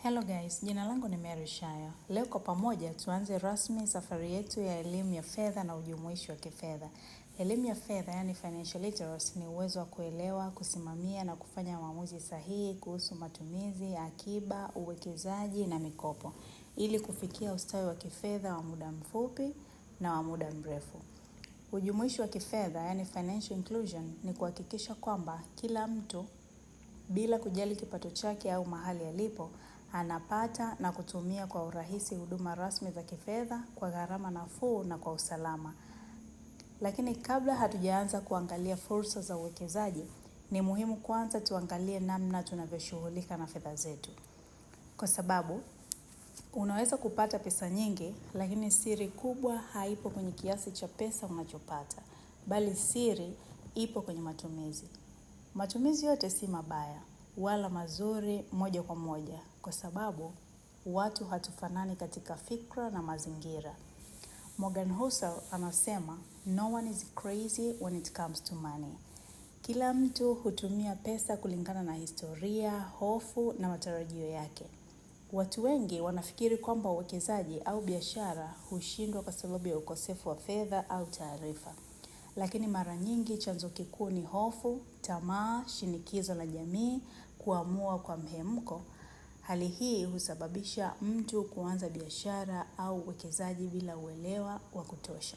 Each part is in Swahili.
Hello guys, jina langu ni Mary Shayo. Leo kwa pamoja tuanze rasmi safari yetu ya elimu ya fedha na ujumuishi wa kifedha. Elimu ya fedha, yani financial literacy, ni uwezo wa kuelewa, kusimamia na kufanya maamuzi sahihi kuhusu matumizi, akiba, uwekezaji na mikopo, ili kufikia ustawi wa kifedha wa muda mfupi na wa muda mrefu. Ujumuishi wa kifedha, yani financial inclusion, ni kuhakikisha kwamba kila mtu, bila kujali kipato chake au mahali alipo, anapata na kutumia kwa urahisi huduma rasmi za kifedha kwa gharama nafuu na kwa usalama. Lakini kabla hatujaanza kuangalia fursa za uwekezaji, ni muhimu kwanza tuangalie namna tunavyoshughulika na fedha zetu. Kwa sababu, unaweza kupata pesa nyingi, lakini siri kubwa haipo kwenye kiasi cha pesa unachopata, bali siri ipo kwenye matumizi. Matumizi yote si mabaya, wala mazuri moja kwa moja, kwa sababu watu hatufanani katika fikra na mazingira. Morgan Housel anasema, no one is crazy when it comes to money. Kila mtu hutumia pesa kulingana na historia, hofu na matarajio yake. Watu wengi wanafikiri kwamba uwekezaji au biashara hushindwa kwa sababu ya ukosefu wa fedha au taarifa. Lakini mara nyingi chanzo kikuu ni hofu, tamaa, shinikizo la jamii, kuamua kwa mhemko. Hali hii husababisha mtu kuanza biashara au uwekezaji bila uelewa wa kutosha.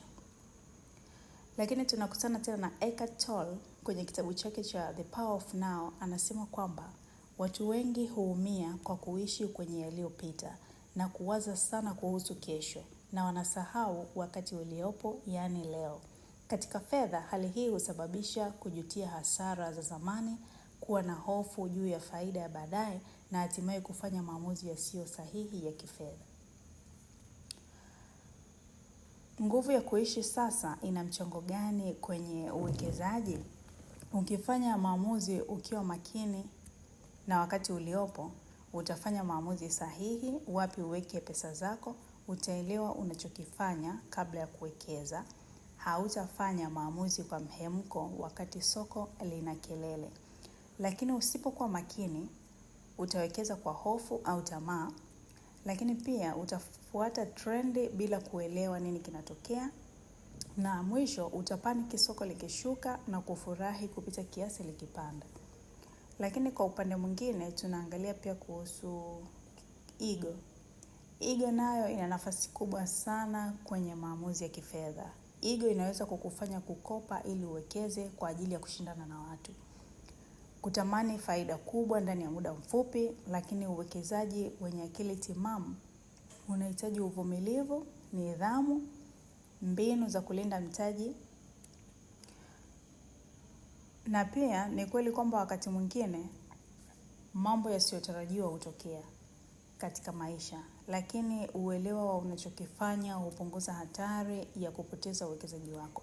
Lakini tunakutana tena na Eckhart Tolle kwenye kitabu chake cha The Power of Now. Anasema kwamba watu wengi huumia kwa kuishi kwenye yaliyopita na kuwaza sana kuhusu kesho, na wanasahau wakati uliopo, yani leo. Katika fedha, hali hii husababisha kujutia hasara za zamani, kuwa na hofu juu ya faida ya baadaye, na hatimaye kufanya maamuzi yasiyo sahihi ya kifedha. Nguvu ya kuishi sasa ina mchango gani kwenye uwekezaji? Ukifanya maamuzi ukiwa makini na wakati uliopo, utafanya maamuzi sahihi, wapi uweke pesa zako, utaelewa unachokifanya kabla ya kuwekeza. Hautafanya maamuzi kwa mhemko wakati soko lina kelele. Lakini usipokuwa makini, utawekeza kwa hofu au tamaa, lakini pia utafuata trendi bila kuelewa nini kinatokea, na mwisho utapaniki soko likishuka na kufurahi kupita kiasi likipanda. Lakini kwa upande mwingine tunaangalia pia kuhusu ego. Ego nayo ina nafasi kubwa sana kwenye maamuzi ya kifedha. Ego inaweza kukufanya kukopa ili uwekeze kwa ajili ya kushindana na watu, kutamani faida kubwa ndani ya muda mfupi. Lakini uwekezaji wenye akili timamu unahitaji uvumilivu, nidhamu, mbinu za kulinda mtaji. Na pia ni kweli kwamba wakati mwingine mambo yasiyotarajiwa hutokea katika maisha, lakini uelewa wa unachokifanya hupunguza hatari ya kupoteza uwekezaji wako.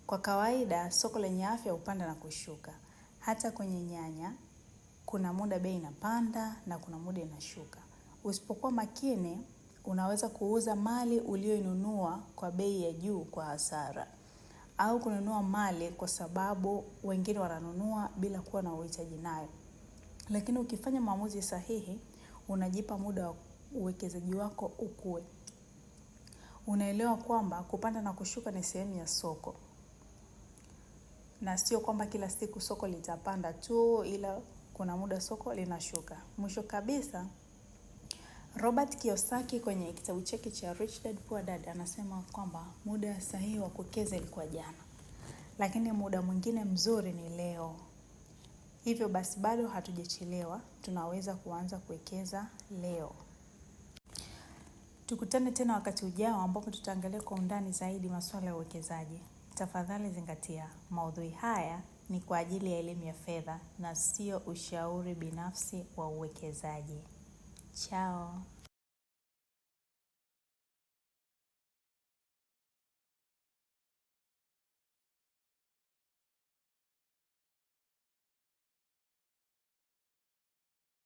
Kwa kawaida, soko lenye afya hupanda na kushuka. Hata kwenye nyanya, kuna muda bei inapanda na kuna muda inashuka. Usipokuwa makini, unaweza kuuza mali ulioinunua kwa bei ya juu kwa hasara, au kununua mali kwa sababu wengine wananunua bila kuwa na uhitaji nayo. Lakini ukifanya maamuzi sahihi, unajipa muda wa uwekezaji wako ukue. Unaelewa kwamba kupanda na kushuka ni sehemu ya soko, na sio kwamba kila siku soko litapanda tu, ila kuna muda soko linashuka. Mwisho kabisa, Robert Kiyosaki kwenye kitabu chake cha Rich Dad Poor Dad anasema kwamba muda sahihi wa kuwekeza ilikuwa jana, lakini muda mwingine mzuri ni leo. Hivyo basi bado hatujachelewa, tunaweza kuanza kuwekeza leo. Tukutane tena wakati ujao ambapo tutaangalia kwa undani zaidi masuala ya uwekezaji. Tafadhali zingatia, maudhui haya ni kwa ajili ya elimu ya fedha na sio ushauri binafsi wa uwekezaji. Chao.